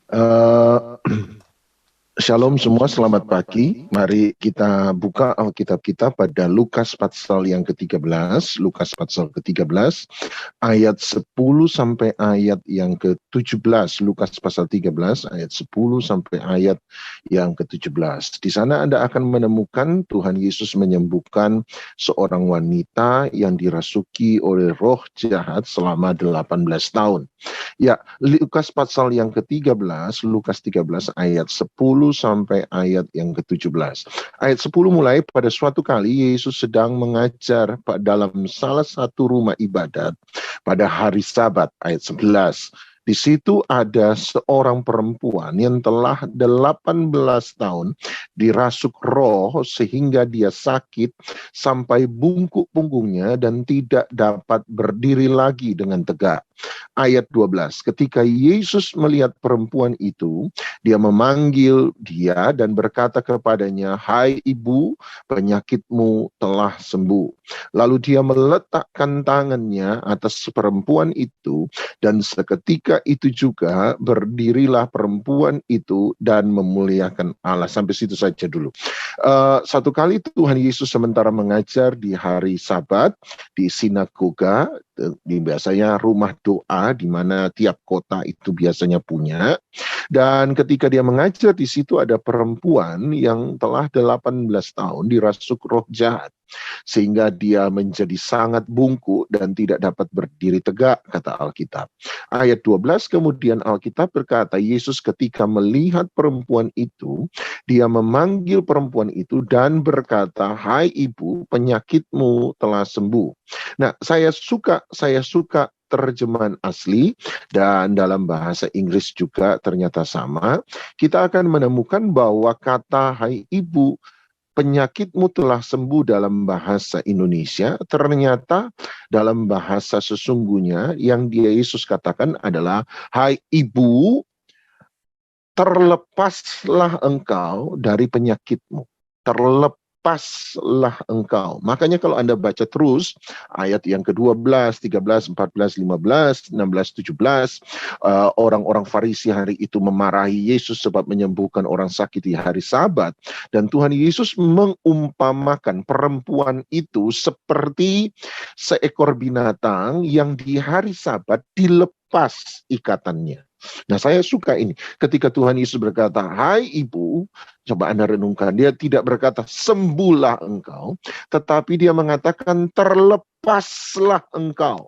Eh, Shalom semua, selamat pagi. Mari kita buka Alkitab kita pada Lukas pasal yang ke-13, Lukas pasal ke-13, ayat 10 sampai ayat yang ke-17, Lukas pasal 13, ayat 10 sampai ayat yang ke-17. Di sana Anda akan menemukan Tuhan Yesus menyembuhkan seorang wanita yang dirasuki oleh roh jahat selama 18 tahun. Ya, Lukas pasal yang ke-13, Lukas 13 ayat 10 sampai ayat yang ke-17. Ayat 10 mulai, pada suatu kali Yesus sedang mengajar dalam salah satu rumah ibadat pada hari Sabat, ayat 11. Di situ ada seorang perempuan yang telah 18 tahun dirasuk roh sehingga dia sakit sampai bungkuk punggungnya dan tidak dapat berdiri lagi dengan tegak. Ayat 12, ketika Yesus melihat perempuan itu, dia memanggil dia dan berkata kepadanya, "Hai ibu, penyakitmu telah sembuh." Lalu dia meletakkan tangannya atas perempuan itu, dan seketika itu juga berdirilah perempuan itu dan memuliakan Allah. Sampai situ saja dulu. Satu kali Tuhan Yesus sementara mengajar di hari Sabat di sinagoga, biasanya rumah doa di mana tiap kota itu biasanya punya. Dan ketika dia mengajar di situ ada perempuan yang telah 18 tahun dirasuk roh jahat. Sehingga dia menjadi sangat bungkuk dan tidak dapat berdiri tegak, kata Alkitab. Ayat 12 kemudian Alkitab berkata, Yesus ketika melihat perempuan itu, dia memanggil perempuan itu dan berkata, "Hai ibu, penyakitmu telah sembuh." Nah, saya suka terjemahan asli, dan dalam bahasa Inggris juga ternyata sama. Kita akan menemukan bahwa kata "hai ibu, penyakitmu telah sembuh" dalam bahasa Indonesia, ternyata dalam bahasa sesungguhnya yang dia Yesus katakan adalah, "Hai ibu, terlepaslah engkau dari penyakitmu." Terlepaslah engkau. Makanya kalau Anda baca terus ayat yang ke-12, 13, 14, 15, 16, 17, orang-orang Farisi hari itu memarahi Yesus sebab menyembuhkan orang sakit di hari Sabat, dan Tuhan Yesus mengumpamakan perempuan itu seperti seekor binatang yang di hari Sabat dilepas ikatannya. Nah, saya suka ini. Ketika Tuhan Yesus berkata, "Hai ibu," coba Anda renungkan, dia tidak berkata, "Sembuhlah engkau," tetapi dia mengatakan, "Terlepaslah engkau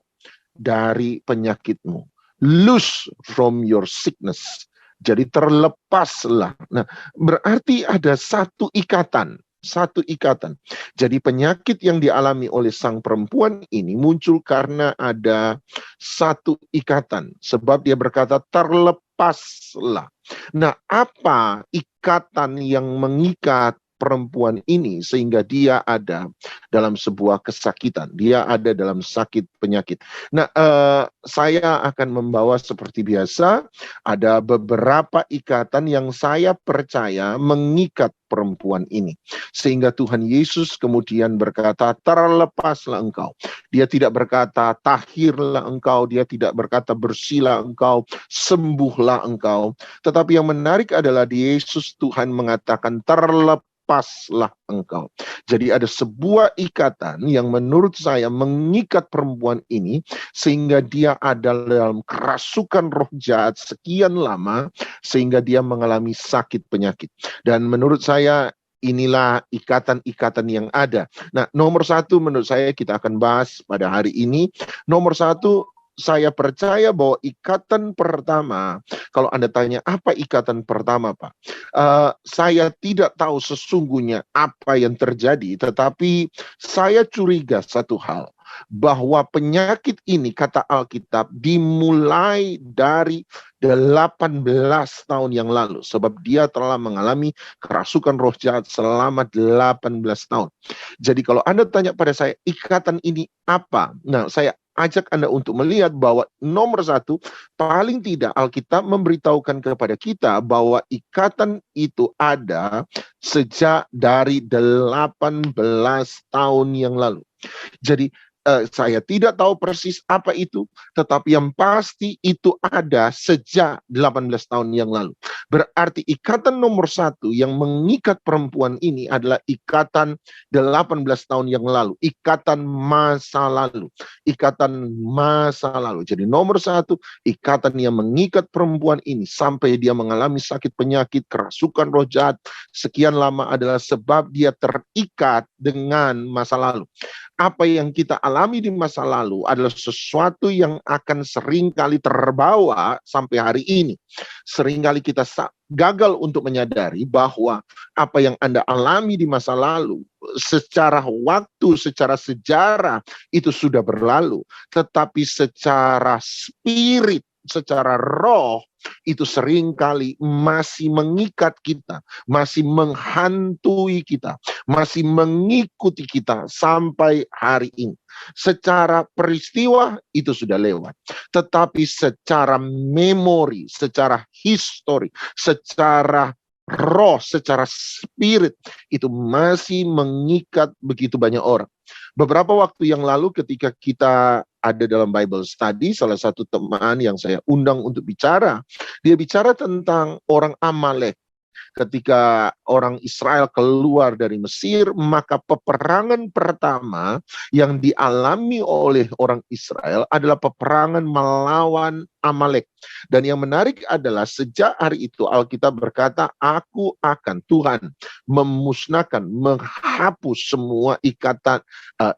dari penyakitmu." Loose from your sickness. Jadi terlepaslah. Nah, berarti ada satu ikatan. Satu ikatan. Jadi penyakit yang dialami oleh sang perempuan ini muncul karena ada satu ikatan. Sebab dia berkata, "Terlepaslah." Nah, apa ikatan yang mengikat perempuan ini sehingga dia ada dalam sebuah kesakitan, dia ada dalam sakit penyakit? Nah, saya akan membawa seperti biasa, ada beberapa ikatan yang saya percaya mengikat perempuan ini. Sehingga Tuhan Yesus kemudian berkata, "Terlepaslah engkau." Dia tidak berkata, "Tahirlah engkau." Dia tidak berkata, "Bersihlah engkau, sembuhlah engkau." Tetapi yang menarik adalah di Yesus Tuhan mengatakan, "Terlepaslah engkau." Jadi ada sebuah ikatan yang menurut saya mengikat perempuan ini sehingga dia ada dalam kerasukan roh jahat sekian lama sehingga dia mengalami sakit penyakit. Dan menurut saya inilah ikatan-ikatan yang ada. Nah, nomor satu menurut saya kita akan bahas pada hari ini. Nomor satu, saya percaya bahwa ikatan pertama, kalau Anda tanya apa ikatan pertama, Pak? Saya tidak tahu sesungguhnya apa yang terjadi, tetapi saya curiga satu hal, bahwa penyakit ini, kata Alkitab, dimulai dari 18 tahun yang lalu. Sebab dia telah mengalami kerasukan roh jahat selama 18 tahun. Jadi kalau Anda tanya pada saya, ikatan ini apa? Nah, saya ajak Anda untuk melihat bahwa nomor satu, paling tidak Alkitab memberitahukan kepada kita bahwa ikatan itu ada sejak dari 18 tahun yang lalu. Jadi Saya tidak tahu persis apa itu, tetapi yang pasti itu ada sejak 18 tahun yang lalu. Berarti ikatan nomor satu yang mengikat perempuan ini adalah ikatan 18 tahun yang lalu, ikatan masa lalu, ikatan masa lalu. Jadi nomor satu, ikatan yang mengikat perempuan ini sampai dia mengalami sakit penyakit, kerasukan roh jahat sekian lama adalah sebab dia terikat dengan masa lalu. Apa yang kita alami di masa lalu adalah sesuatu yang akan seringkali terbawa sampai hari ini. Seringkali kita gagal untuk menyadari bahwa apa yang Anda alami di masa lalu secara waktu, secara sejarah itu sudah berlalu. Tetapi secara spirit, secara roh, itu seringkali masih mengikat kita, masih menghantui kita, masih mengikuti kita sampai hari ini. Secara peristiwa itu sudah lewat, tetapi secara memori, secara histori, secara roh, secara spirit itu masih mengikat begitu banyak orang. Beberapa waktu yang lalu ketika kita ada dalam Bible study, salah satu teman yang saya undang untuk bicara, dia bicara tentang orang Amalek. Ketika orang Israel keluar dari Mesir, maka peperangan pertama yang dialami oleh orang Israel adalah peperangan melawan Amalek. Dan yang menarik adalah sejak hari itu Alkitab berkata, aku akan Tuhan memusnahkan, menghapus semua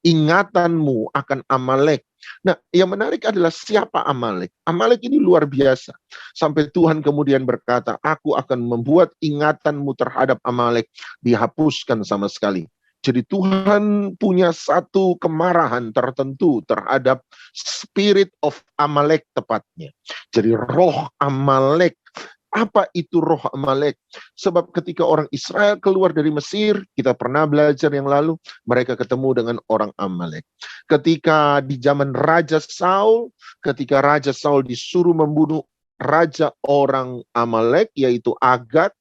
ingatanmu akan Amalek. Nah, yang menarik adalah siapa Amalek? Amalek ini luar biasa. Sampai Tuhan kemudian berkata, aku akan membuat ingatanmu terhadap Amalek dihapuskan sama sekali. Jadi Tuhan punya satu kemarahan tertentu terhadap spirit of Amalek tepatnya. Jadi roh Amalek. Apa itu roh Amalek? Sebab ketika orang Israel keluar dari Mesir, kita pernah belajar yang lalu, mereka ketemu dengan orang Amalek. Ketika di zaman Raja Saul, ketika Raja Saul disuruh membunuh raja orang Amalek, yaitu Agag,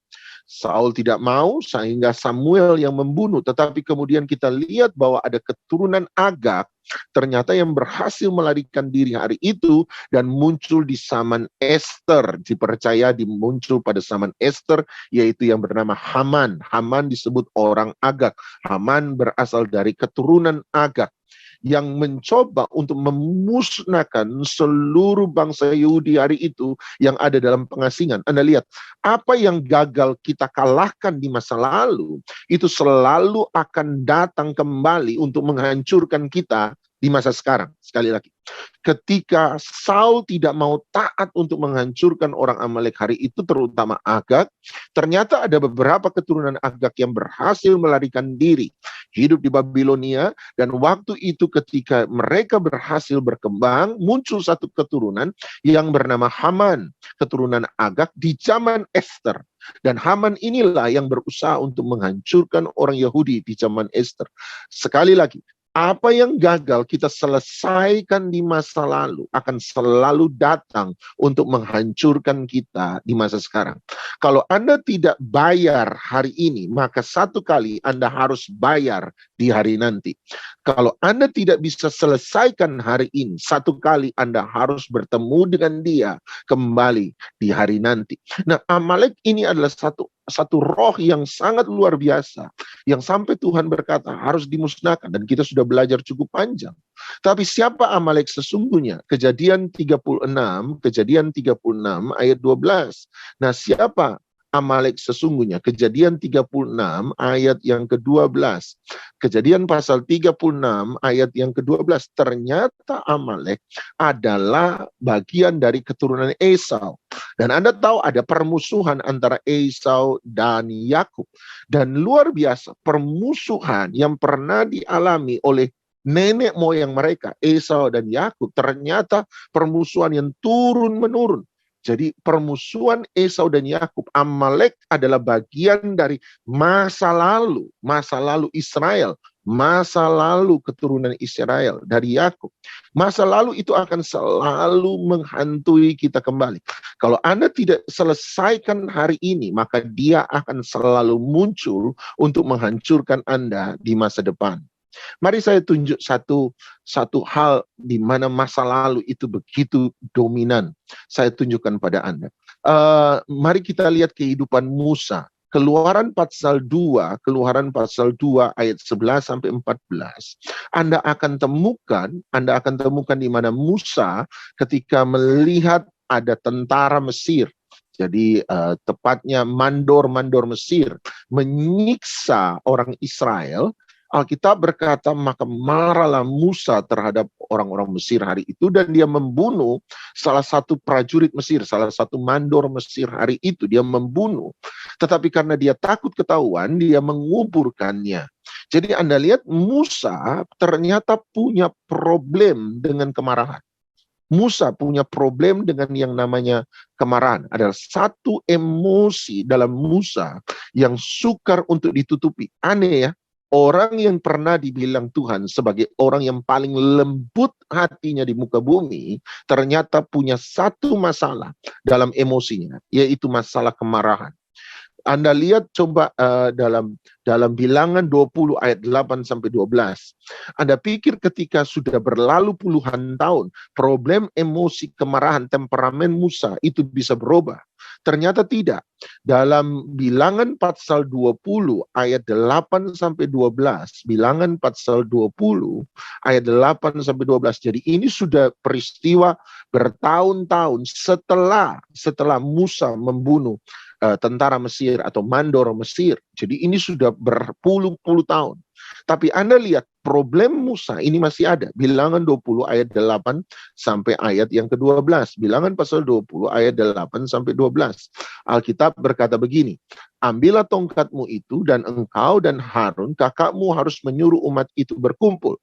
Saul tidak mau sehingga Samuel yang membunuh. Tetapi kemudian kita lihat bahwa ada keturunan Agag ternyata yang berhasil melarikan diri hari itu dan muncul di zaman Esther. Dipercaya muncul pada zaman Esther, yaitu yang bernama Haman. Haman disebut orang Agag. Haman berasal dari keturunan Agag yang mencoba untuk memusnahkan seluruh bangsa Yahudi hari itu yang ada dalam pengasingan. Anda lihat, apa yang gagal kita kalahkan di masa lalu, itu selalu akan datang kembali untuk menghancurkan kita di masa sekarang. Sekali lagi, ketika Saul tidak mau taat untuk menghancurkan orang Amalek hari itu, terutama Agag, ternyata ada beberapa keturunan Agag yang berhasil melarikan diri, hidup di Babilonia, dan waktu itu ketika mereka berhasil berkembang, muncul satu keturunan yang bernama Haman, keturunan Agag di zaman Esther. Dan Haman inilah yang berusaha untuk menghancurkan orang Yahudi di zaman Esther. Sekali lagi, apa yang gagal kita selesaikan di masa lalu akan selalu datang untuk menghancurkan kita di masa sekarang. Kalau Anda tidak bayar hari ini, maka satu kali Anda harus bayar di hari nanti. Kalau Anda tidak bisa selesaikan hari ini, satu kali Anda harus bertemu dengan dia kembali di hari nanti. Nah, Amalek ini adalah satu roh yang sangat luar biasa, yang sampai Tuhan berkata harus dimusnahkan, dan kita sudah belajar cukup panjang. Tapi siapa Amalek sesungguhnya? Kejadian 36 ayat 12. Nah, siapa Amalek sesungguhnya? Kejadian 36 ayat yang ke-12. Kejadian pasal 36 ayat yang ke-12. Ternyata Amalek adalah bagian dari keturunan Esau. Dan Anda tahu ada permusuhan antara Esau dan Yakub. Dan luar biasa permusuhan yang pernah dialami oleh nenek moyang mereka, Esau dan Yakub, ternyata permusuhan yang turun-menurun. Jadi permusuhan Esau dan Yakub, Amalek adalah bagian dari masa lalu Israel, masa lalu keturunan Israel dari Yakub. Masa lalu itu akan selalu menghantui kita kembali. Kalau Anda tidak selesaikan hari ini, maka dia akan selalu muncul untuk menghancurkan Anda di masa depan. Mari saya tunjuk satu hal di mana masa lalu itu begitu dominan. Saya tunjukkan pada Anda. Mari kita lihat kehidupan Musa. Keluaran pasal 2 ayat 11 sampai 14. Anda akan temukan di mana Musa ketika melihat ada tentara Mesir. Jadi tepatnya mandor-mandor Mesir menyiksa orang Israel. Alkitab berkata, maka marahlah Musa terhadap orang-orang Mesir hari itu, dan dia membunuh salah satu prajurit Mesir, salah satu mandor Mesir hari itu, dia membunuh. Tetapi karena dia takut ketahuan, dia menguburkannya. Jadi Anda lihat Musa ternyata punya problem dengan kemarahan. Musa punya problem dengan yang namanya kemarahan. Ada satu emosi dalam Musa yang sukar untuk ditutupi. Aneh ya. Orang yang pernah dibilang Tuhan sebagai orang yang paling lembut hatinya di muka bumi, ternyata punya satu masalah dalam emosinya, yaitu masalah kemarahan. Anda lihat coba dalam Bilangan 20 ayat 8 sampai 12. Anda pikir ketika sudah berlalu puluhan tahun, problem emosi, kemarahan, temperamen Musa itu bisa berubah? Ternyata tidak. Dalam Bilangan pasal 20 ayat 8 sampai 12, Bilangan pasal 20 ayat 8 sampai 12. Jadi ini sudah peristiwa bertahun-tahun setelah Musa membunuh tentara Mesir atau mandor Mesir. Jadi ini sudah berpuluh-puluh tahun. Tapi Anda lihat problem Musa ini masih ada. Bilangan 20 ayat 8 sampai ayat yang ke-12. Bilangan pasal 20 ayat 8 sampai 12. Alkitab berkata begini, ambillah tongkatmu itu dan engkau dan Harun kakakmu harus menyuruh umat itu berkumpul.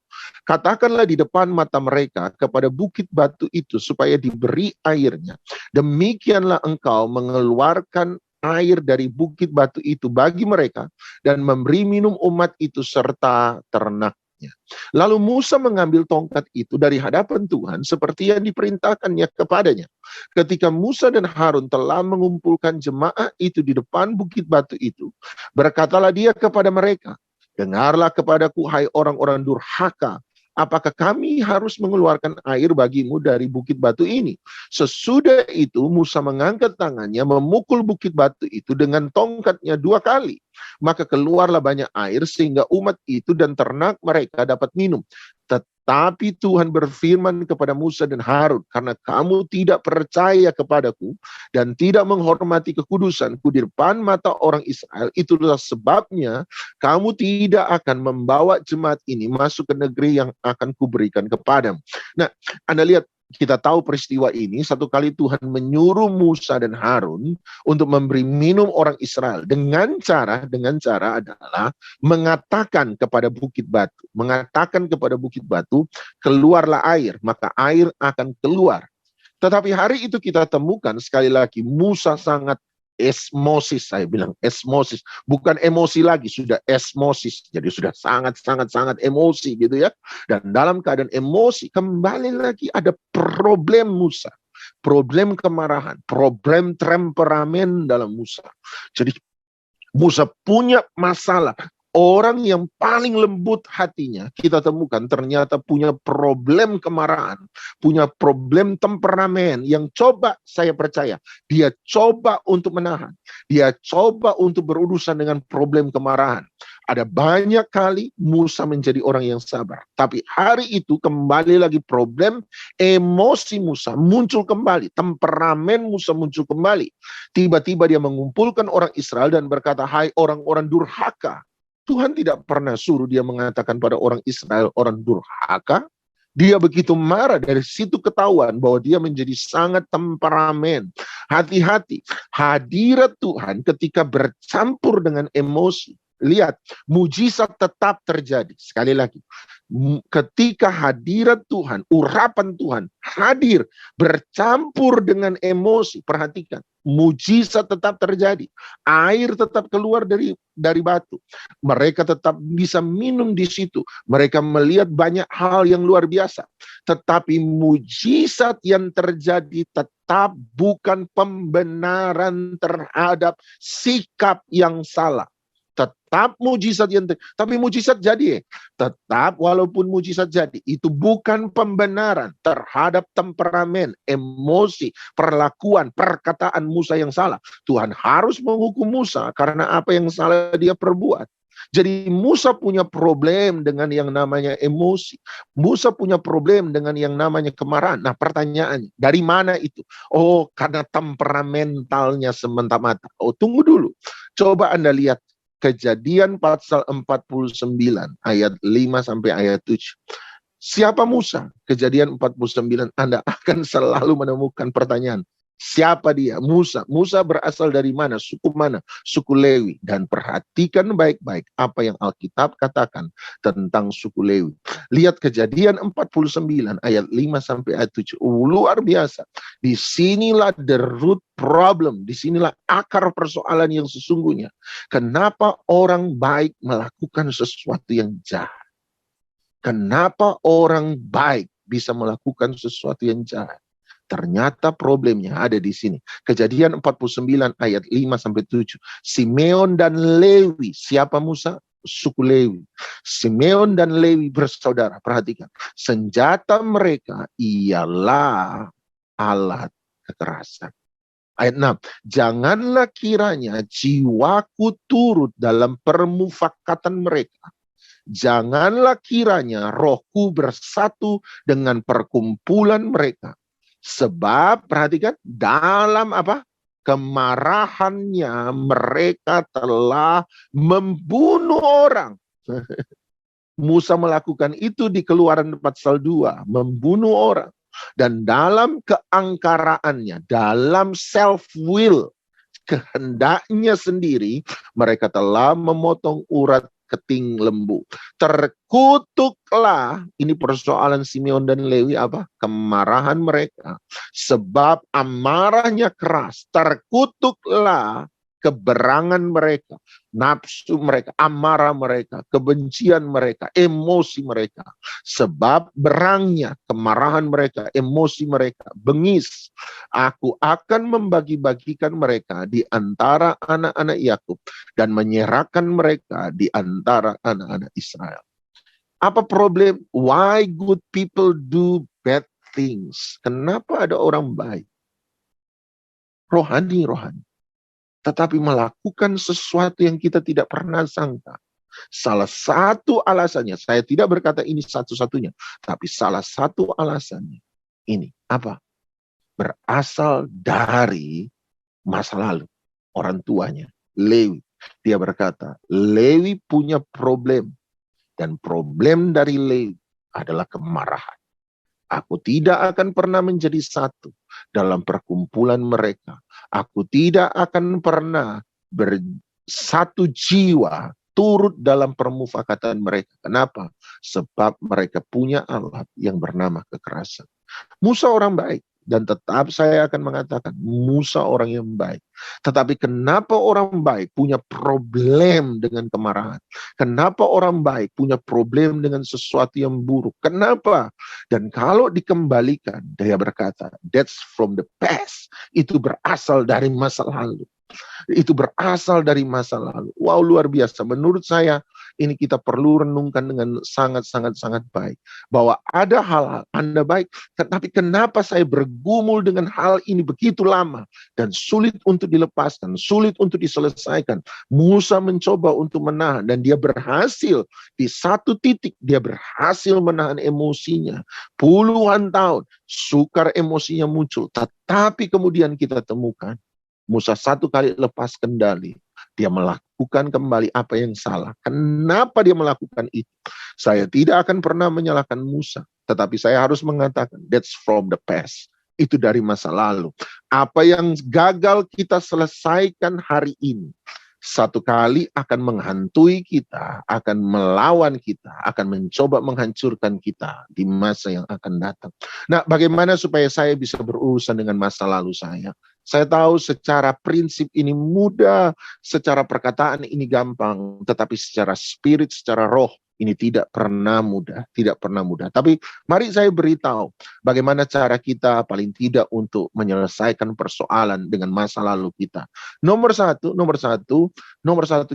Katakanlah di depan mata mereka kepada bukit batu itu supaya diberi airnya. Demikianlah engkau mengeluarkan air dari bukit batu itu bagi mereka dan memberi minum umat itu serta ternaknya. Lalu Musa mengambil tongkat itu dari hadapan Tuhan seperti yang diperintahkannya kepadanya. Ketika Musa dan Harun telah mengumpulkan jemaah itu di depan bukit batu itu, berkatalah dia kepada mereka, dengarlah kepadaku hai orang-orang durhaka. Apakah kami harus mengeluarkan air bagimu dari bukit batu ini? Sesudah itu Musa mengangkat tangannya, memukul bukit batu itu dengan tongkatnya 2 kali. Maka keluarlah banyak air sehingga umat itu dan ternak mereka dapat minum. Tetapi Tuhan berfirman kepada Musa dan Harun, karena kamu tidak percaya kepadaku dan tidak menghormati kekudusanku di depan mata orang Israel, itulah sebabnya kamu tidak akan membawa jemaat ini masuk ke negeri yang akan kuberikan kepadamu. Nah, Anda lihat, kita tahu peristiwa ini, satu kali Tuhan menyuruh Musa dan Harun untuk memberi minum orang Israel dengan cara adalah mengatakan kepada bukit batu, keluarlah air, maka air akan keluar. Tetapi hari itu kita temukan sekali lagi Musa sangat esmosis, saya bilang esmosis, bukan emosi lagi, sudah esmosis, jadi sudah sangat emosi gitu ya. Dan dalam keadaan emosi, kembali lagi ada problem Musa, problem kemarahan, problem temperamen dalam Musa. Jadi Musa punya masalah. Orang yang paling lembut hatinya kita temukan ternyata punya problem kemarahan, punya problem temperamen yang coba, saya percaya, dia coba untuk menahan, dia coba untuk berurusan dengan problem kemarahan. Ada banyak kali Musa menjadi orang yang sabar, tapi hari itu kembali lagi problem emosi Musa muncul kembali, temperamen Musa muncul kembali. Tiba-tiba dia mengumpulkan orang Israel dan berkata, hai orang-orang durhaka. Tuhan tidak pernah suruh dia mengatakan pada orang Israel orang durhaka. Dia begitu marah, dari situ ketahuan bahwa dia menjadi sangat temperamen. Hati-hati, hadirat Tuhan ketika bercampur dengan emosi. Lihat, mujizat tetap terjadi. Sekali lagi, ketika hadirat Tuhan, urapan Tuhan hadir bercampur dengan emosi, perhatikan, mujizat tetap terjadi. Air tetap keluar dari batu. Mereka tetap bisa minum di situ. Mereka melihat banyak hal yang luar biasa. Tetapi mujizat yang terjadi tetap bukan pembenaran terhadap sikap yang salah. Tetap mujizat yang tapi mujizat jadi. Tetap walaupun mujizat jadi, itu bukan pembenaran terhadap temperamen, emosi, perlakuan, perkataan Musa yang salah. Tuhan harus menghukum Musa karena apa yang salah dia perbuat. Jadi Musa punya problem dengan yang namanya emosi. Musa punya problem dengan yang namanya kemarahan. Nah, pertanyaannya, dari mana itu? Oh, karena temperamentalnya semata-mata. Oh, tunggu dulu. Coba Anda lihat Kejadian pasal 49 ayat 5 sampai ayat 7. Siapa Musa? Kejadian 49, Anda akan selalu menemukan pertanyaan. Siapa dia? Musa. Musa berasal dari mana? Suku mana? Suku Lewi. Dan perhatikan baik-baik apa yang Alkitab katakan tentang suku Lewi. Lihat Kejadian 49 ayat 5 sampai ayat 7. Luar biasa. Disinilah the root problem. Disinilah akar persoalan yang sesungguhnya. Kenapa orang baik melakukan sesuatu yang jahat? Kenapa orang baik bisa melakukan sesuatu yang jahat? Ternyata problemnya ada di sini. Kejadian 49 ayat 5 sampai 7. Simeon dan Lewi, siapa Musa? Suku Lewi. Simeon dan Lewi bersaudara. Perhatikan, senjata mereka ialah alat kekerasan. Ayat 6, janganlah kiranya jiwaku turut dalam permufakatan mereka. Janganlah kiranya rohku bersatu dengan perkumpulan mereka. Sebab, perhatikan, dalam apa? Kemarahannya mereka telah membunuh orang. Musa melakukan itu di Keluaran pasal 2, membunuh orang. Dan dalam keangkaraannya, dalam self-will, kehendaknya sendiri, mereka telah memotong urat keting lembu. Terkutuklah, ini persoalan Simeon dan Lewi apa? Kemarahan mereka. Sebab amarahnya keras, terkutuklah keberangan mereka, nafsu mereka, amarah mereka, kebencian mereka, emosi mereka. Sebab berangnya kemarahan mereka, emosi mereka, bengis. Aku akan membagi-bagikan mereka di antara anak-anak Yakub dan menyerahkan mereka di antara anak-anak Israel. Apa problem? Why good people do bad things? Kenapa ada orang baik? Rohani. Tetapi melakukan sesuatu yang kita tidak pernah sangka. Salah satu alasannya, saya tidak berkata ini satu-satunya, tapi salah satu alasannya ini apa? Berasal dari masa lalu. Orang tuanya, Lewi. Dia berkata, Lewi punya problem. Dan problem dari Lewi adalah kemarahan. Aku tidak akan pernah menjadi satu dalam perkumpulan mereka. Aku tidak akan pernah bersatu jiwa turut dalam permufakatan mereka. Kenapa? Sebab mereka punya alat yang bernama kekerasan. Musa orang baik. Dan tetap saya akan mengatakan Musa orang yang baik. Tetapi kenapa orang baik punya problem dengan kemarahan? Kenapa orang baik punya problem dengan sesuatu yang buruk? Kenapa? Dan kalau dikembalikan, dia berkata, that's from the past. Itu berasal dari masa lalu. Itu berasal dari masa lalu. Wow, luar biasa. Menurut saya, ini kita perlu renungkan dengan sangat-sangat baik. Bahwa ada hal-hal Anda baik, tetapi kenapa saya bergumul dengan hal ini begitu lama dan sulit untuk dilepaskan, sulit untuk diselesaikan. Musa mencoba untuk menahan dan dia berhasil. Di satu titik dia berhasil menahan emosinya. Puluhan tahun, sukar emosinya muncul. Tetapi kemudian kita temukan, Musa satu kali lepas kendali. Dia melakukan kembali apa yang salah. Kenapa dia melakukan itu? Saya tidak akan pernah menyalahkan Musa. Tetapi saya harus mengatakan, that's from the past. Itu dari masa lalu. Apa yang gagal kita selesaikan hari ini, satu kali akan menghantui kita, akan melawan kita, akan mencoba menghancurkan kita di masa yang akan datang. Nah, bagaimana supaya saya bisa berurusan dengan masa lalu saya? Saya tahu secara prinsip ini mudah, secara perkataan ini gampang, tetapi secara spirit, secara roh, Ini tidak pernah mudah, tidak pernah mudah. Tapi mari saya beritahu bagaimana cara kita paling tidak untuk menyelesaikan persoalan dengan masa lalu kita. Nomor satu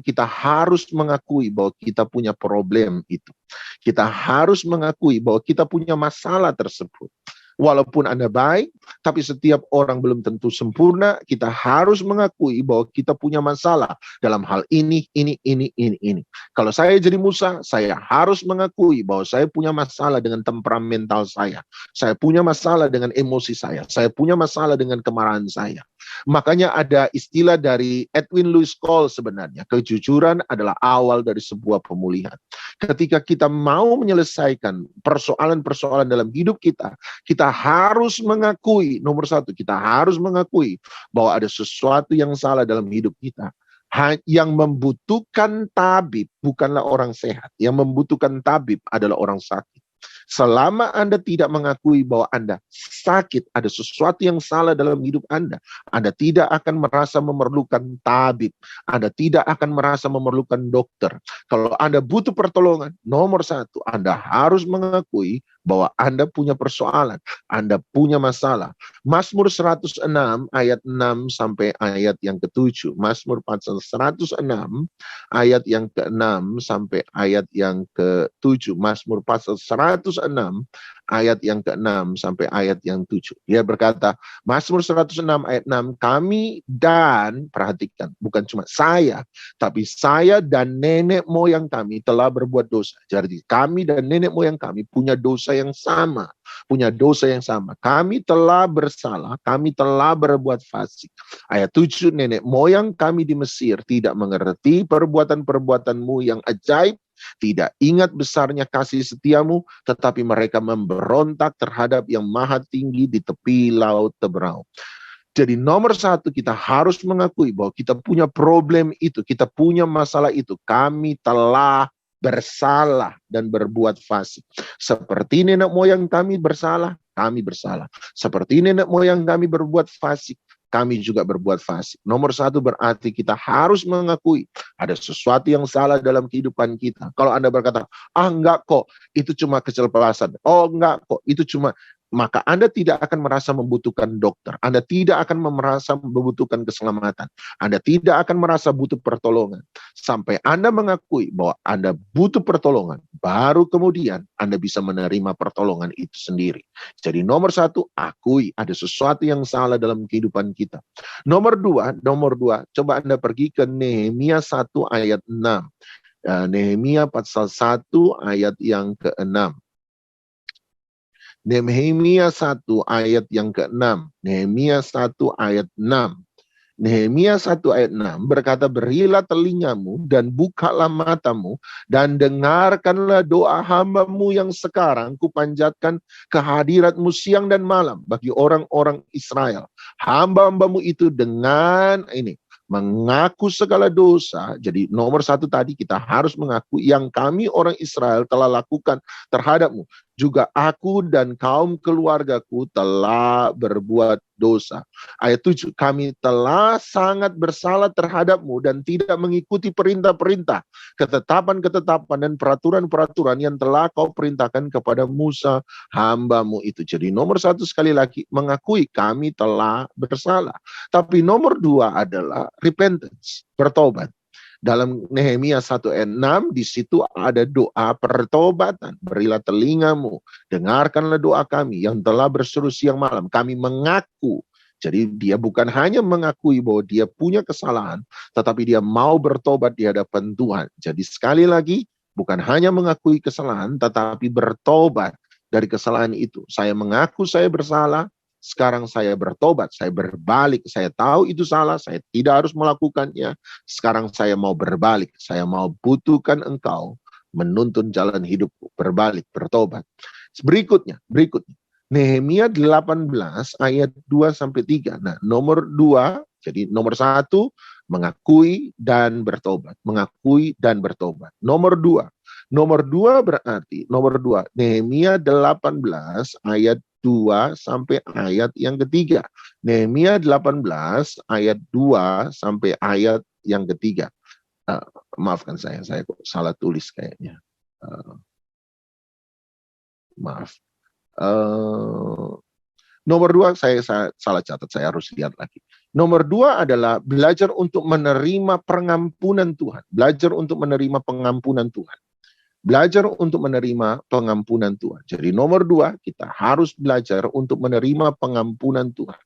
kita harus mengakui bahwa kita punya problem itu. Kita harus mengakui bahwa kita punya masalah tersebut. Walaupun Anda baik, tapi setiap orang belum tentu sempurna. Kita harus mengakui bahwa kita punya masalah dalam hal ini. Kalau saya jadi Musa, saya harus mengakui bahwa saya punya masalah dengan temperamental saya. Saya punya masalah dengan emosi saya punya masalah dengan kemarahan saya. Makanya ada istilah dari Edwin Louis Cole sebenarnya. Kejujuran adalah awal dari sebuah pemulihan. Ketika kita mau menyelesaikan persoalan-persoalan dalam hidup kita, kita harus mengakui, nomor satu, kita harus mengakui bahwa ada sesuatu yang salah dalam hidup kita. Yang membutuhkan tabib bukanlah orang sehat. Yang membutuhkan tabib adalah orang sakit. Selama Anda tidak mengakui bahwa Anda sakit, ada sesuatu yang salah dalam hidup Anda tidak akan merasa memerlukan tabib. Anda tidak akan merasa memerlukan dokter. Kalau Anda butuh pertolongan, nomor satu, Anda harus mengakui bahwa Anda punya persoalan, Anda punya masalah. Mazmur 106 ayat 6 sampai ayat yang ke-7. Mazmur pasal 106 ayat yang ke-6 sampai ayat yang ke-7. Mazmur pasal 106 ayat yang ke-6 sampai ayat yang 7. Dia berkata, Mazmur 106 ayat 6, kami dan, perhatikan, bukan cuma saya, tapi saya dan nenek moyang kami telah berbuat dosa. Jadi kami dan nenek moyang kami punya dosa yang sama. Kami telah bersalah, kami telah berbuat fasik. Ayat 7, nenek moyang kami di Mesir tidak mengerti perbuatan-perbuatanmu yang ajaib, tidak ingat besarnya kasih setiamu, tetapi mereka memberontak terhadap yang maha tinggi di tepi laut Teberau. Jadi nomor satu, kita harus mengakui bahwa kita punya problem itu, kita punya masalah itu. Kami telah bersalah dan berbuat fasik. Seperti nenek moyang kami bersalah, kami bersalah. Seperti nenek moyang kami berbuat fasik, kami juga berbuat fasik. Nomor satu berarti kita harus mengakui ada sesuatu yang salah dalam kehidupan kita. Kalau Anda berkata, enggak kok, itu cuma keceplosan. Oh enggak kok, itu cuma, maka Anda tidak akan merasa membutuhkan dokter. Anda tidak akan merasa membutuhkan keselamatan. Anda tidak akan merasa butuh pertolongan. Sampai Anda mengakui bahwa Anda butuh pertolongan, baru kemudian Anda bisa menerima pertolongan itu sendiri. Jadi nomor satu, akui ada sesuatu yang salah dalam kehidupan kita. Nomor dua, coba Anda pergi ke Nehemia 1 ayat 6. Nehemia pasal 1 ayat yang ke-6. Nehemia 1 ayat yang ke-6. Nehemia 1 ayat 6. Nehemia 1 ayat 6 berkata, berilah telingamu dan bukalah matamu dan dengarkanlah doa hamba-Mu yang sekarang kupanjatkan kehadirat-Mu siang dan malam bagi orang-orang Israel. Hamba-hamba-Mu itu dengan ini mengaku segala dosa. Jadi nomor satu tadi kita harus mengaku yang kami orang Israel telah lakukan terhadap-Mu. Juga aku dan kaum keluargaku telah berbuat dosa. Ayat 7, kami telah sangat bersalah terhadap-Mu dan tidak mengikuti perintah-perintah, ketetapan-ketetapan dan peraturan-peraturan yang telah Kau perintahkan kepada Musa hamba-Mu itu. Jadi nomor satu sekali lagi mengakui kami telah bersalah. Tapi nomor dua adalah repentance, bertobat. Dalam Nehemia 1 ayat 6, di situ ada doa pertobatan. Berilah telingamu, dengarkanlah doa kami yang telah berseru siang malam. Kami mengaku. Jadi dia bukan hanya mengakui bahwa dia punya kesalahan, tetapi dia mau bertobat di hadapan Tuhan. Jadi sekali lagi, bukan hanya mengakui kesalahan, tetapi bertobat dari kesalahan itu. Saya mengaku saya bersalah, sekarang saya bertobat, saya berbalik, saya tahu itu salah, saya tidak harus melakukannya. Sekarang saya mau berbalik, saya mau butuhkan Engkau menuntun jalan hidupku, berbalik, bertobat. Berikutnya. Nehemia 18 ayat 2-3. Nah, nomor 2, jadi nomor 1, mengakui dan bertobat. Mengakui dan bertobat. Nomor 2 berarti, Nehemia 18 ayat 2 sampai ayat yang ketiga. Nehemia 18 ayat 2 sampai ayat yang ketiga. Maafkan saya kok salah tulis kayaknya. Uh, maaf. Nomor 2, saya salah catat, saya harus lihat lagi. Nomor 2 adalah belajar untuk menerima pengampunan Tuhan. Belajar untuk menerima pengampunan Tuhan. Belajar untuk menerima pengampunan Tuhan. Jadi nomor 2, kita harus belajar untuk menerima pengampunan Tuhan.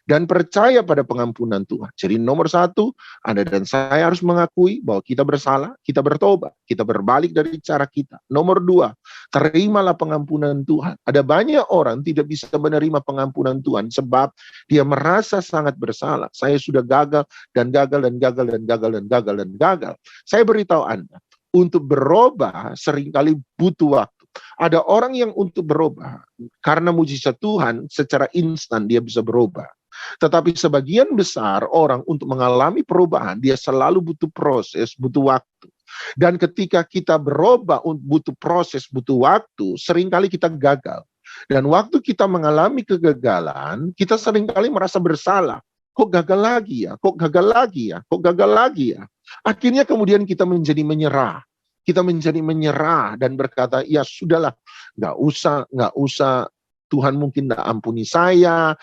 Dan percaya pada pengampunan Tuhan. Jadi nomor 1, Anda dan saya harus mengakui bahwa kita bersalah, kita bertobat, kita berbalik dari cara kita. Nomor 2, terimalah pengampunan Tuhan. Ada banyak orang tidak bisa menerima pengampunan Tuhan sebab dia merasa sangat bersalah. Saya sudah gagal dan gagal dan gagal dan gagal dan gagal dan gagal. Saya beritahu Anda, untuk berubah seringkali butuh waktu. Ada orang yang untuk berubah karena mujizat Tuhan secara instan dia bisa berubah. Tetapi sebagian besar orang untuk mengalami perubahan dia selalu butuh proses, butuh waktu. Dan ketika kita berubah butuh proses, butuh waktu, seringkali kita gagal. Dan waktu kita mengalami kegagalan, kita seringkali merasa bersalah. Kok gagal lagi ya? Kok gagal lagi ya? Kok gagal lagi ya? Akhirnya kemudian kita menjadi menyerah. Kita menjadi menyerah dan berkata, ya sudahlah, nggak usah, Tuhan mungkin nggak ampuni saya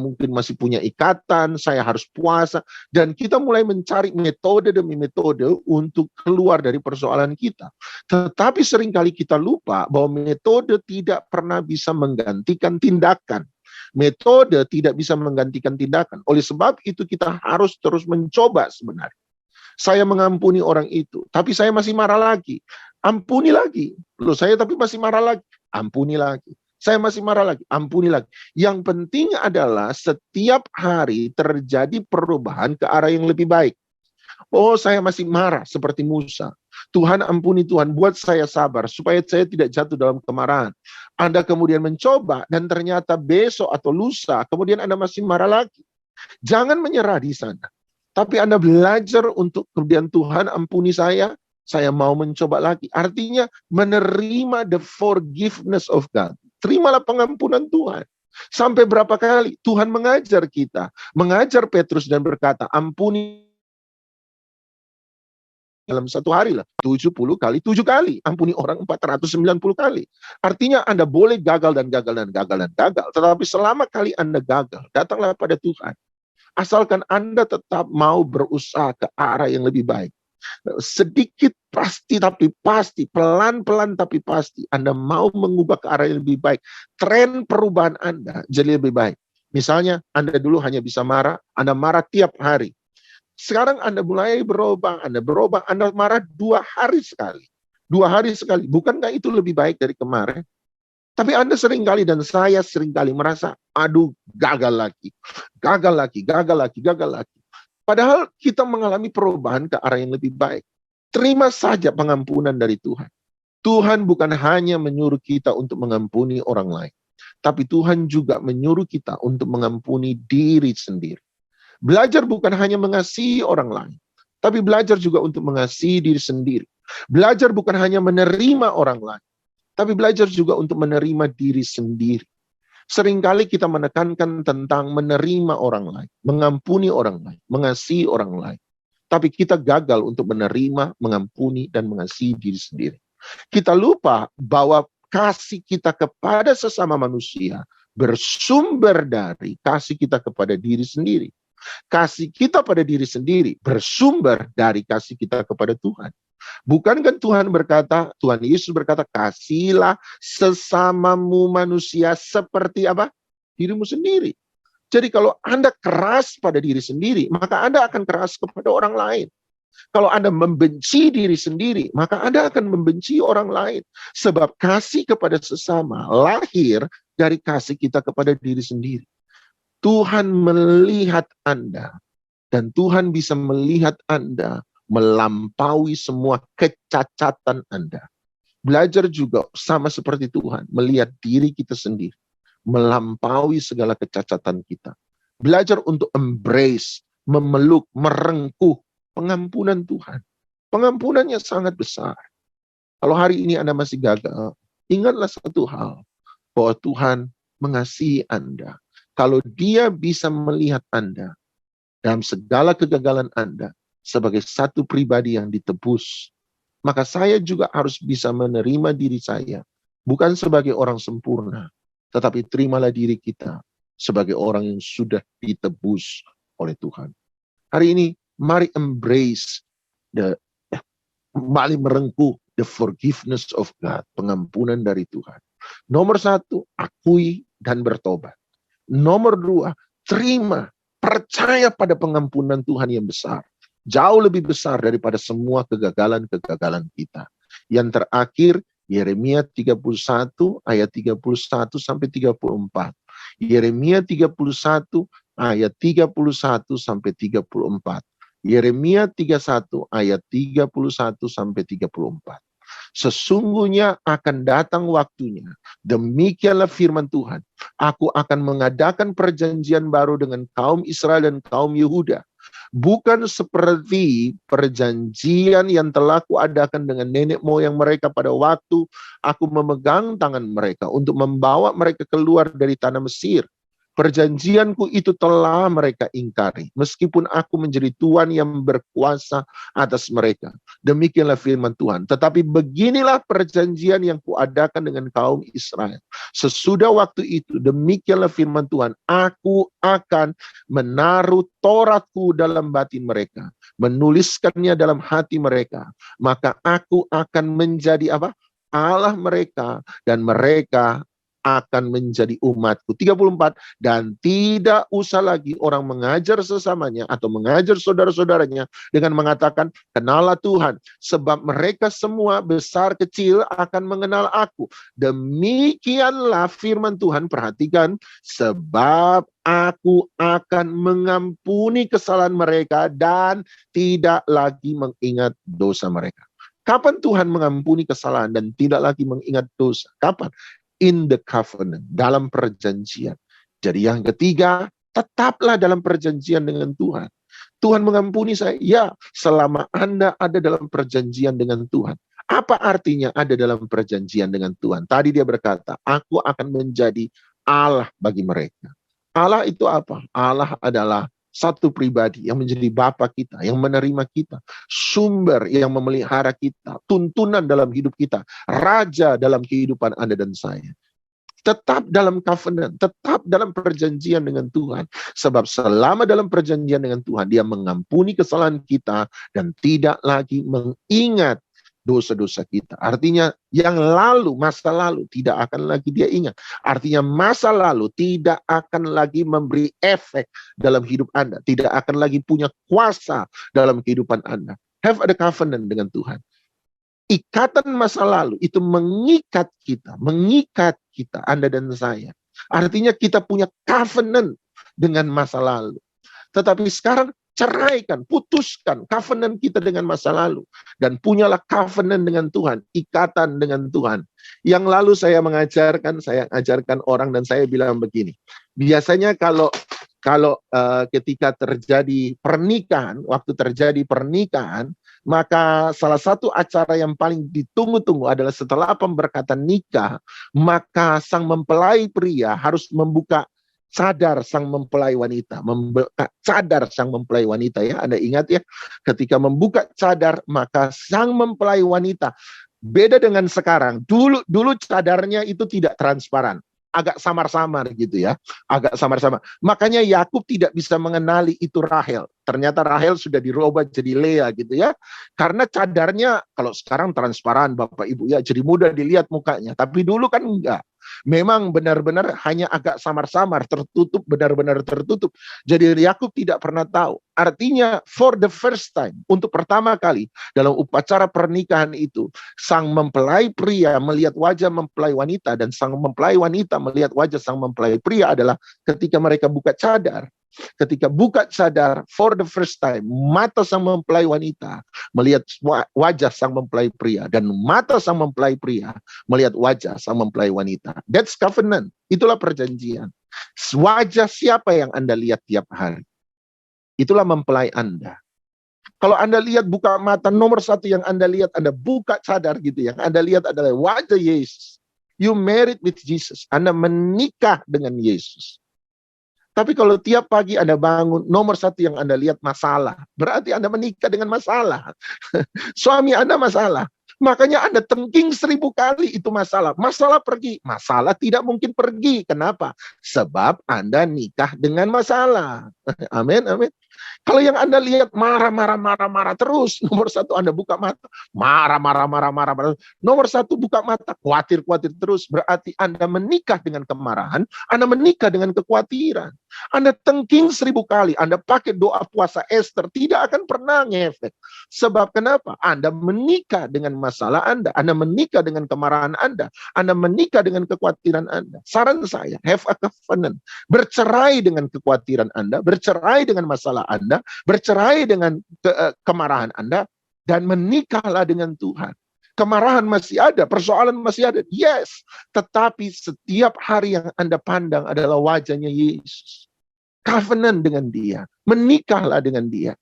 mungkin masih punya ikatan, saya harus puasa. Dan kita mulai mencari metode demi metode untuk keluar dari persoalan kita. Tetapi seringkali kita lupa bahwa metode tidak pernah bisa menggantikan tindakan. Metode tidak bisa menggantikan tindakan. Oleh sebab itu kita harus terus mencoba sebenarnya. Saya mengampuni orang itu, tapi saya masih marah lagi. Ampuni lagi. Loh, saya tapi masih marah lagi. Ampuni lagi. Saya masih marah lagi. Ampuni lagi. Yang penting adalah setiap hari terjadi perubahan ke arah yang lebih baik. Oh, saya masih marah seperti Musa. Tuhan ampuni Tuhan, buat saya sabar supaya saya tidak jatuh dalam kemarahan. Anda kemudian mencoba dan ternyata besok atau lusa kemudian Anda masih marah lagi. Jangan menyerah di sana. Tapi Anda belajar untuk kemudian Tuhan ampuni saya mau mencoba lagi. Artinya menerima the forgiveness of God. Terimalah pengampunan Tuhan. Sampai berapa kali Tuhan mengajar kita. Mengajar Petrus dan berkata, ampuni dalam satu hari lah. 70 kali, 7 kali. Ampuni orang 490 kali. Artinya Anda boleh gagal dan gagal dan gagal dan gagal. Tetapi selama kali Anda gagal, datanglah pada Tuhan. Asalkan Anda tetap mau berusaha ke arah yang lebih baik. Sedikit pasti tapi pasti, pelan-pelan tapi pasti, Anda mau mengubah ke arah yang lebih baik. Tren perubahan Anda jadi lebih baik. Misalnya, Anda dulu hanya bisa marah, Anda marah tiap hari. Sekarang Anda mulai berubah, Anda marah 2 hari sekali. 2 hari sekali. Bukankah itu lebih baik dari kemarin? Tapi Anda seringkali dan saya seringkali merasa, aduh gagal lagi. Padahal kita mengalami perubahan ke arah yang lebih baik. Terima saja pengampunan dari Tuhan. Tuhan bukan hanya menyuruh kita untuk mengampuni orang lain. Tapi Tuhan juga menyuruh kita untuk mengampuni diri sendiri. Belajar bukan hanya mengasihi orang lain. Tapi belajar juga untuk mengasihi diri sendiri. Belajar bukan hanya menerima orang lain. Tapi belajar juga untuk menerima diri sendiri. Seringkali kita menekankan tentang menerima orang lain, mengampuni orang lain, mengasihi orang lain. Tapi kita gagal untuk menerima, mengampuni, dan mengasihi diri sendiri. Kita lupa bahwa kasih kita kepada sesama manusia bersumber dari kasih kita kepada diri sendiri. Kasih kita pada diri sendiri bersumber dari kasih kita kepada Tuhan. Bukankah Tuhan Yesus berkata, kasihilah sesamamu manusia seperti apa? Dirimu sendiri. Jadi kalau Anda keras pada diri sendiri, maka Anda akan keras kepada orang lain. Kalau Anda membenci diri sendiri, maka Anda akan membenci orang lain. Sebab kasih kepada sesama lahir dari kasih kita kepada diri sendiri. Tuhan melihat Anda, dan Tuhan bisa melihat Anda melampaui semua kecacatan Anda. Belajar juga sama seperti Tuhan, melihat diri kita sendiri, melampaui segala kecacatan kita. Belajar untuk embrace, memeluk, merengkuh pengampunan Tuhan. Pengampunannya sangat besar. Kalau hari ini Anda masih gagal, ingatlah satu hal, bahwa Tuhan mengasihi Anda. Kalau Dia bisa melihat Anda dalam segala kegagalan Anda, sebagai satu pribadi yang ditebus, maka saya juga harus bisa menerima diri saya, bukan sebagai orang sempurna, tetapi terimalah diri kita sebagai orang yang sudah ditebus oleh Tuhan. Hari ini, mari embrace kembali merengkuh the forgiveness of God, pengampunan dari Tuhan. Nomor 1, akui dan bertobat. Nomor 2, terima, percaya pada pengampunan Tuhan yang besar. Jauh lebih besar daripada semua kegagalan-kegagalan kita. Yang terakhir, Yeremia 31 ayat 31 sampai 34. Yeremia 31 ayat 31 sampai 34. Yeremia 31 ayat 31 sampai 34. Sesungguhnya akan datang waktunya, demikianlah firman Tuhan, aku akan mengadakan perjanjian baru dengan kaum Israel dan kaum Yehuda, bukan seperti perjanjian yang telah kuadakan dengan nenek moyang mereka pada waktu aku memegang tangan mereka untuk membawa mereka keluar dari tanah Mesir. Perjanjianku itu telah mereka ingkari, meskipun aku menjadi Tuhan yang berkuasa atas mereka. Demikianlah firman Tuhan. Tetapi beginilah perjanjian yang kuadakan dengan kaum Israel. Sesudah waktu itu, demikianlah firman Tuhan, aku akan menaruh Tauratku dalam batin mereka, menuliskannya dalam hati mereka. Maka aku akan menjadi apa? Allah mereka, dan mereka akan menjadi umatku. 34, dan tidak usah lagi orang mengajar sesamanya atau mengajar saudara-saudaranya dengan mengatakan, kenallah Tuhan, sebab mereka semua besar kecil akan mengenal aku. Demikianlah firman Tuhan, perhatikan, sebab aku akan mengampuni kesalahan mereka dan tidak lagi mengingat dosa mereka. Kapan Tuhan mengampuni kesalahan dan tidak lagi mengingat dosa? Kapan? In the covenant, dalam perjanjian. Jadi yang ketiga, tetaplah dalam perjanjian dengan Tuhan. Tuhan mengampuni saya, ya, selama Anda ada dalam perjanjian dengan Tuhan. Apa artinya ada dalam perjanjian dengan Tuhan? Tadi dia berkata, aku akan menjadi Allah bagi mereka. Allah itu apa? Allah adalah satu pribadi yang menjadi Bapa kita, yang menerima kita, sumber yang memelihara kita, tuntunan dalam hidup kita, raja dalam kehidupan Anda dan saya. Tetap dalam covenant, tetap dalam perjanjian dengan Tuhan. Sebab selama dalam perjanjian dengan Tuhan, Dia mengampuni kesalahan kita dan tidak lagi mengingat dosa-dosa kita. Artinya yang lalu, masa lalu tidak akan lagi Dia ingat. Artinya masa lalu tidak akan lagi memberi efek dalam hidup Anda. Tidak akan lagi punya kuasa dalam kehidupan Anda. Have a covenant dengan Tuhan. Ikatan masa lalu itu mengikat kita, Anda dan saya. Artinya kita punya covenant dengan masa lalu. Tetapi sekarang ceraikan, putuskan covenant kita dengan masa lalu. Dan punyalah covenant dengan Tuhan, ikatan dengan Tuhan. Yang lalu saya ajarkan orang dan saya bilang begini. Biasanya kalau ketika terjadi pernikahan, waktu terjadi pernikahan, maka salah satu acara yang paling ditunggu-tunggu adalah setelah pemberkatan nikah, maka sang mempelai pria harus membuka cadar sang mempelai wanita, cadar sang mempelai wanita, ya. Anda ingat ya, ketika membuka cadar, maka sang mempelai wanita, beda dengan sekarang, dulu cadarnya itu tidak transparan, agak samar-samar gitu ya, agak samar-samar. Makanya Yakub tidak bisa mengenali itu Rahel. Ternyata Rahel sudah dirubah jadi Lea gitu ya. Karena cadarnya kalau sekarang transparan Bapak Ibu ya, jadi mudah dilihat mukanya. Tapi dulu kan enggak. Memang benar-benar hanya agak samar-samar, tertutup, benar-benar tertutup. Jadi Yakub tidak pernah tahu. Artinya for the first time, untuk pertama kali dalam upacara pernikahan itu, sang mempelai pria melihat wajah mempelai wanita dan sang mempelai wanita melihat wajah sang mempelai pria adalah ketika mereka buka cadar. Ketika buka cadar for the first time, mata sang mempelai wanita melihat wajah sang mempelai pria dan mata sang mempelai pria melihat wajah sang mempelai wanita. That's covenant. Itulah perjanjian. Wajah siapa yang Anda lihat tiap hari? Itulah mempelai Anda. Kalau Anda lihat buka mata, nomor satu yang Anda lihat, Anda buka cadar gitu, yang Anda lihat adalah wajah Yesus. You married with Jesus. Anda menikah dengan Yesus. Tapi kalau tiap pagi Anda bangun, nomor satu yang Anda lihat masalah, berarti Anda menikah dengan masalah. Suami Anda masalah. Makanya Anda tengking 1000 kali itu masalah. Masalah pergi. Masalah tidak mungkin pergi. Kenapa? Sebab Anda nikah dengan masalah. Amin, amin. Kalau yang Anda lihat marah terus, nomor satu Anda buka mata, marah. Nomor satu buka mata, khawatir terus, berarti Anda menikah dengan kemarahan, Anda menikah dengan kekhawatiran. Anda tengking 1000 kali, Anda pakai doa puasa Esther, tidak akan pernah ngefek. Sebab kenapa? Anda menikah dengan masalah Anda menikah dengan kemarahan Anda menikah dengan kekhawatiran Anda. Saran saya, have a covenant. Bercerai dengan kekhawatiran Anda, bercerai dengan masalah Anda, bercerai dengan kemarahan Anda, dan menikahlah dengan Tuhan. Kemarahan masih ada, persoalan masih ada, yes. Tetapi setiap hari yang Anda pandang adalah wajahnya Yesus. Covenant dengan Dia, menikahlah dengan Dia.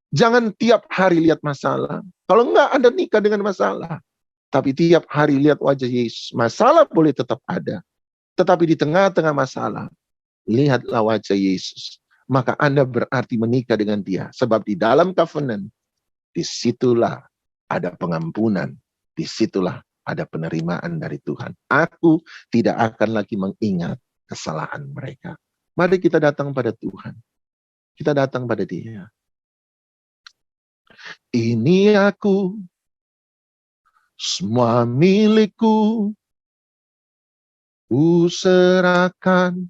Jangan tiap hari lihat masalah. Kalau enggak, Anda nikah dengan masalah. Tapi tiap hari lihat wajah Yesus. Masalah boleh tetap ada, tetapi di tengah-tengah masalah, lihatlah wajah Yesus. Maka Anda berarti menikah dengan Dia. Sebab di dalam covenant, disitulah ada pengampunan. Disitulah ada penerimaan dari Tuhan. Aku tidak akan lagi mengingat kesalahan mereka. Mari kita datang pada Tuhan. Kita datang pada Dia. Ini aku, semua milikku, ku serahkan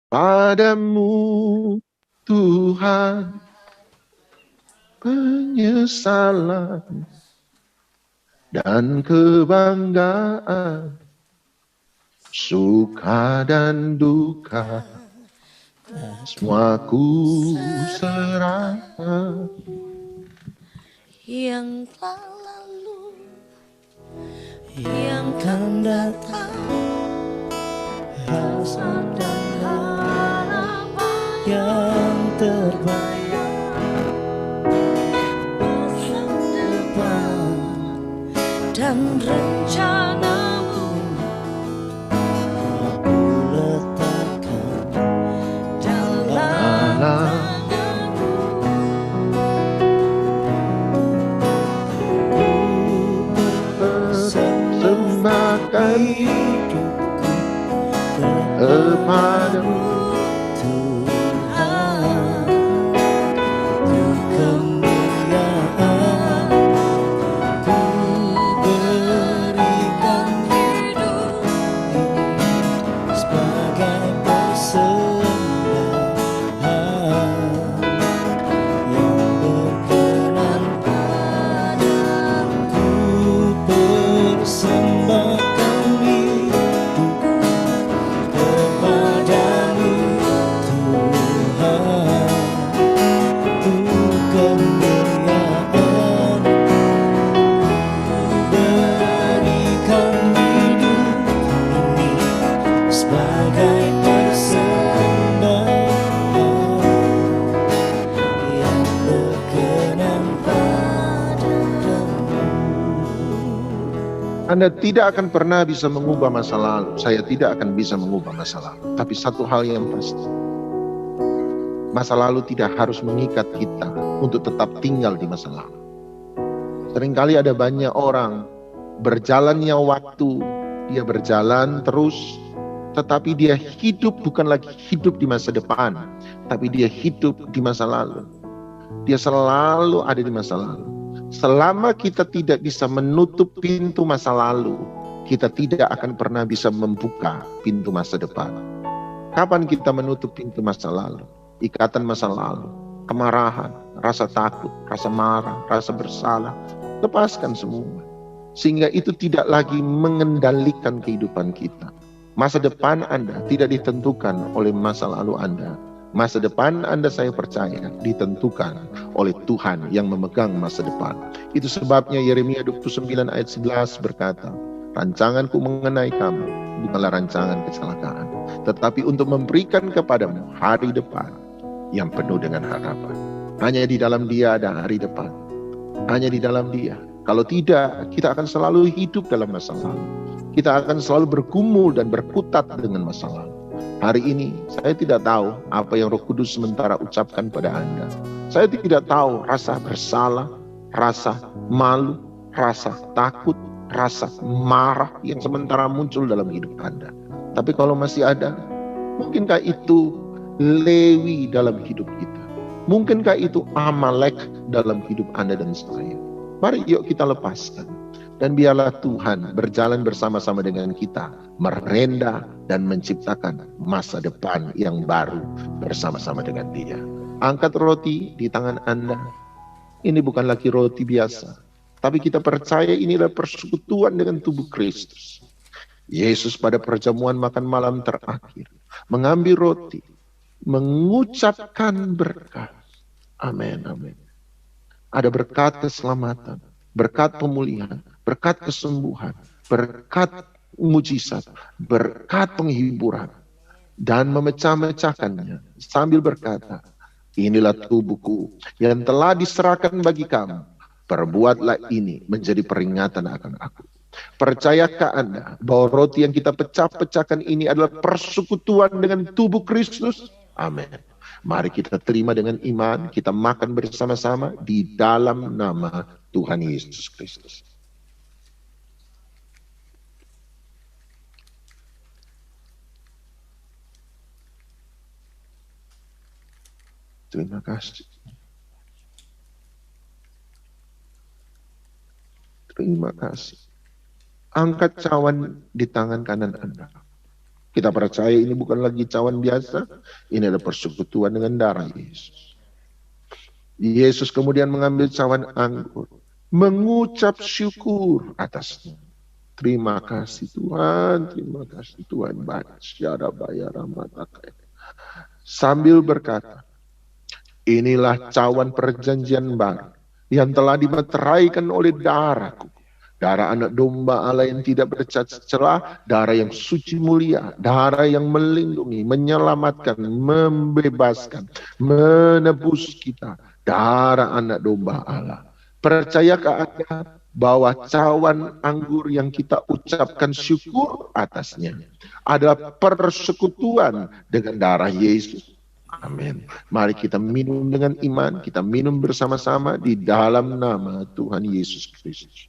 padamu, Tuhan. Penyesalan dan kebanggaan, suka dan duka, semua ku serahkan. Yang telah lalu, yang akan datang, rasa dan harapan yang terbayang, masa depan dan rencanamu, aku letakkan dalam tanganmu. Persembahkan hidupku kepadamu, Tuhan, untuk kemuliaan ku berikan hidup sebagai persembahan yang berkenan padamu. Ku persembahkan hidupku kepadamu, Tuhan, untuk kemuliaan berikan hidup ini sebagai persembahan yang berkenan padamu. Anda tidak akan pernah bisa mengubah masa lalu. Saya tidak akan bisa mengubah masa lalu. Tapi satu hal yang pasti, masa lalu tidak harus mengikat kita untuk tetap tinggal di masa lalu. Seringkali ada banyak orang, berjalannya waktu, dia berjalan terus, tetapi dia hidup bukan lagi hidup di masa depan, tapi dia hidup di masa lalu. Dia selalu ada di masa lalu. Selama kita tidak bisa menutup pintu masa lalu, kita tidak akan pernah bisa membuka pintu masa depan. Kapan kita menutup pintu masa lalu? Ikatan masa lalu, kemarahan, rasa takut, rasa marah, rasa bersalah, lepaskan semua. Sehingga itu tidak lagi mengendalikan kehidupan kita. Masa depan Anda tidak ditentukan oleh masa lalu Anda. Masa depan Anda, saya percaya, ditentukan oleh Tuhan yang memegang masa depan. Itu sebabnya Yeremia 29 ayat 11 berkata, rancanganku mengenai kamu bukanlah rancangan kecelakaan, tetapi untuk memberikan kepadamu hari depan yang penuh dengan harapan. Hanya di dalam Dia ada hari depan. Hanya di dalam Dia. Kalau tidak, kita akan selalu hidup dalam masa lalu. Kita akan selalu bergumul dan berkutat dengan masa lalu. Hari ini saya tidak tahu apa yang Roh Kudus sementara ucapkan pada Anda. Saya tidak tahu rasa bersalah, rasa malu, rasa takut, rasa marah yang sementara muncul dalam hidup Anda. Tapi kalau masih ada, mungkinkah itu Lewi dalam hidup kita? Mungkinkah itu Amalek dalam hidup Anda dan saya? Mari yuk kita lepaskan. Dan biarlah Tuhan berjalan bersama-sama dengan kita, merenda dan menciptakan masa depan yang baru bersama-sama dengan Dia. Angkat roti di tangan Anda. Ini bukan lagi roti biasa, tapi kita percaya inilah persekutuan dengan tubuh Kristus. Yesus pada perjamuan makan malam terakhir mengambil roti, mengucapkan berkat. Amin, amin. Ada berkat keselamatan, berkat pemulihan, berkat kesembuhan, berkat mujizat, berkat penghiburan, dan memecah-mecahkannya sambil berkata, inilah tubuhku yang telah diserahkan bagi kamu. Perbuatlah ini menjadi peringatan akan aku. Percayakah Anda bahwa roti yang kita pecah-pecahkan ini adalah persekutuan dengan tubuh Kristus? Amin. Mari kita terima dengan iman, kita makan bersama-sama di dalam nama Tuhan Yesus Kristus. Terima kasih. Terima kasih. Angkat cawan di tangan kanan Anda. Kita percaya ini bukan lagi cawan biasa, ini adalah persekutuan dengan darah Yesus. Yesus kemudian mengambil cawan anggur, mengucap syukur atasnya. Terima kasih Tuhan, terima kasih Tuhan. Sambil berkata, inilah cawan perjanjian baru yang telah dimeteraikan oleh darahku. Darah anak domba Allah yang tidak bercacat celah, darah yang suci mulia, darah yang melindungi, menyelamatkan, membebaskan, menebus kita. Darah anak domba Allah. Percayakah Anda bahwa cawan anggur yang kita ucapkan syukur atasnya adalah persekutuan dengan darah Yesus? Amin. Mari kita minum dengan iman, kita minum bersama-sama di dalam nama Tuhan Yesus Kristus.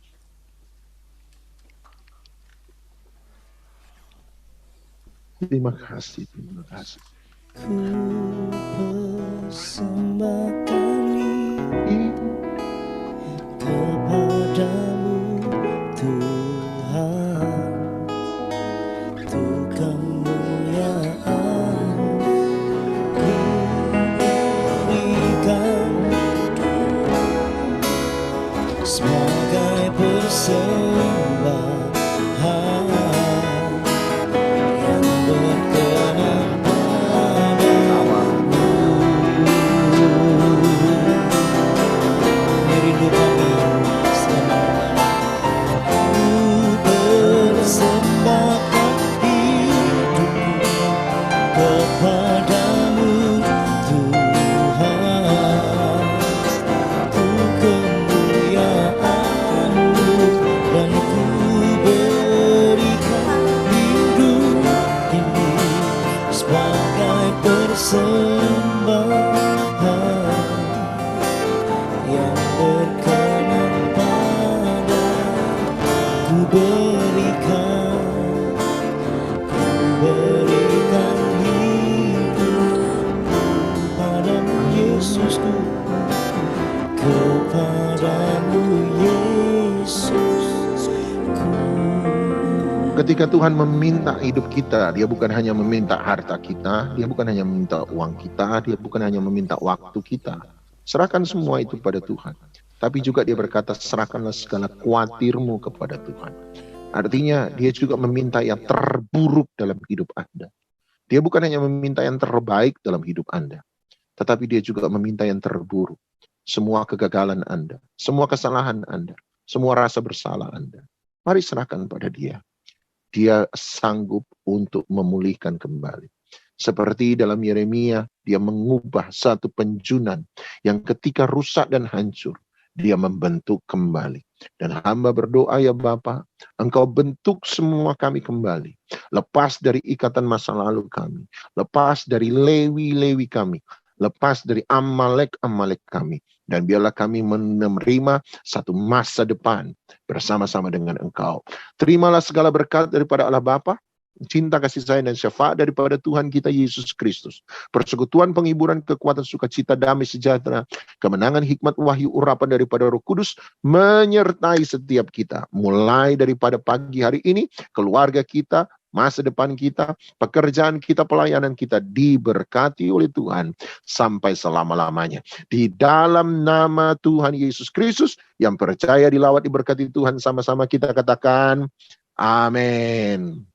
Terima kasih, terima kasih. Ku persembahkan ini kepadamu Tuhan, untuk kemuliaan ku berikan sebagai persembahan yang berkenan padamu. Rindu kami selamanya. Ku persembahkan hidupku kepadamu Tuhan, untuk kemuliaan-Mu, dan ku berikan hidup ini sebagai persembahan yang berkenan pada. Ku berikan hidup padamu Yesusku, kepadamu Yesusku. Ketika Tuhan meminta hidup kita, Dia bukan hanya meminta harta kita, Dia bukan hanya meminta uang kita, Dia bukan hanya meminta waktu kita. Serahkan semua itu pada Tuhan. Tapi juga Dia berkata, serahkanlah segala kuatirmu kepada Tuhan. Artinya Dia juga meminta yang terburuk dalam hidup Anda. Dia bukan hanya meminta yang terbaik dalam hidup Anda, tetapi Dia juga meminta yang terburuk. Semua kegagalan Anda, semua kesalahan Anda, semua rasa bersalah Anda. Mari serahkan pada Dia. Dia sanggup untuk memulihkan kembali. Seperti dalam Yeremia, Dia mengubah satu penjunan yang ketika rusak dan hancur, Dia membentuk kembali. Dan hamba berdoa ya Bapa, Engkau bentuk semua kami kembali. Lepas dari ikatan masa lalu kami. Lepas dari lewi-lewi kami. Lepas dari amalek-amalek kami. Dan biarlah kami menerima satu masa depan bersama-sama dengan Engkau. Terimalah segala berkat daripada Allah Bapa, cinta kasih sayang dan syafaat daripada Tuhan kita Yesus Kristus. Persekutuan, penghiburan, kekuatan, sukacita, damai sejahtera, kemenangan, hikmat, wahyu, urapan daripada Roh Kudus menyertai setiap kita. Mulai daripada pagi hari ini, keluarga kita, masa depan kita, pekerjaan kita, pelayanan kita diberkati oleh Tuhan sampai selama-lamanya. Di dalam nama Tuhan Yesus Kristus, yang percaya, dilawat, diberkati Tuhan, sama-sama kita katakan amin.